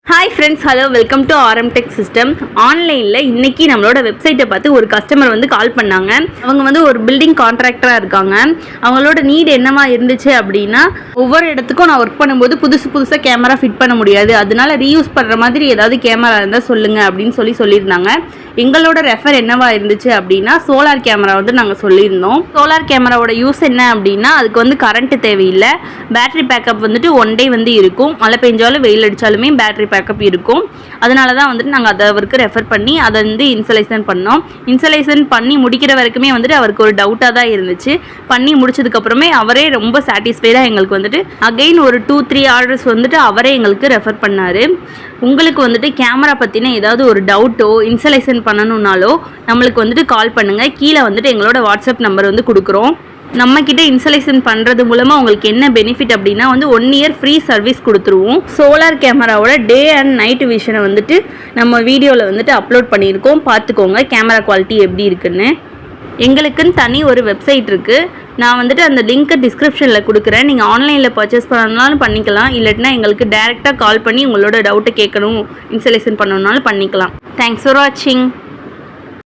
Hi friends, hello, welcome to RM Tech System. ஆன்லைனில் இன்றைக்கி நம்மளோட வெப்சைட்டை பார்த்து ஒரு கஸ்டமர் வந்து கால் பண்ணாங்க. அவங்க வந்து ஒரு பில்டிங் கான்ட்ராக்டராக இருக்காங்க. அவங்களோட நீட் என்னவா இருந்துச்சு அப்படின்னா, ஒவ்வொரு இடத்துக்கும் நான் ஒர்க் பண்ணும்போது புதுசாக கேமரா ஃபிட் பண்ண முடியாது, அதனால ரீயூஸ் பண்ணுற மாதிரி ஏதாவது கேமரா இருந்தால் சொல்லுங்கள் அப்படின்னு சொல்லியிருந்தாங்க. எங்களோட ரெஃபர் என்னவா இருந்துச்சு அப்படின்னா, சோலார் கேமரா வந்து நாங்கள் சொல்லியிருந்தோம். சோலார் கேமராவோட யூஸ் என்ன அப்படின்னா, அதுக்கு வந்து கரண்ட்டு தேவையில்லை, பேட்டரி பேக்கப் வந்துட்டு 1 day வந்து இருக்கும். மழை பெஞ்சாலும் வெயில் அடித்தாலுமே பேட்டரி பேக்கப் இருக்கும். அதனால தான் வந்துட்டு நாங்கள் அதை அவருக்கு ரெஃபர் பண்ணி அதை வந்து இன்ஸ்டலேஷன் பண்ணோம். இன்ஸ்டலேஷன் பண்ணி முடிக்கிற வரைக்குமே வந்துட்டு அவருக்கு ஒரு டவுட்டாக தான் இருந்துச்சு. பண்ணி முடிச்சதுக்கப்புறமே அவரே ரொம்ப சாட்டிஸ்ஃபைடாக எங்களுக்கு வந்துட்டு அகெயின் ஒரு 2-3 ஆர்டர்ஸ் வந்துட்டு அவரே எங்களுக்கு ரெஃபர் பண்ணார். உங்களுக்கு வந்துட்டு கேமரா பற்றின ஏதாவது ஒரு டவுட்டோ இன்ஸ்டலேஷன் பண்ணணுன்னாலோ நம்மளுக்கு வந்துட்டு கால் பண்ணுங்கள். கீழே வந்துட்டு எங்களோட வாட்ஸ்அப் நம்பர் வந்து கொடுக்குறோம். நம்மக்கிட்ட இன்ஸ்டலேஷன் பண்ணுறது மூலமாக உங்களுக்கு என்ன பெனிஃபிட் அப்படின்னா வந்து 1 year ஃப்ரீ சர்வீஸ் கொடுத்துருவோம். சோலார் கேமராவோட டே அண்ட் நைட் விஷனை வந்துட்டு நம்ம வீடியோவில் வந்துட்டு அப்லோட் பண்ணியிருக்கோம். பார்த்துக்கோங்க கேமரா குவாலிட்டி எப்படி இருக்குன்னு. எங்களுக்குன்னு தனி ஒரு வெப்சைட் இருக்குது. நான் வந்துட்டு அந்த லிங்க்கை டிஸ்கிரிப்ஷனில் கொடுக்குறேன். நீங்கள் ஆன்லைனில் பர்ச்சேஸ் பண்ணணும்னாலும் பண்ணிக்கலாம், இல்லாட்டினா எங்களுக்கு டேரெக்டாக கால் பண்ணி உங்களோட டவுட்டை கேட்கணும், இன்ஸ்டலேஷன் பண்ணணுன்னாலும் பண்ணிக்கலாம். தேங்க்ஸ் ஃபார் வாட்சிங்.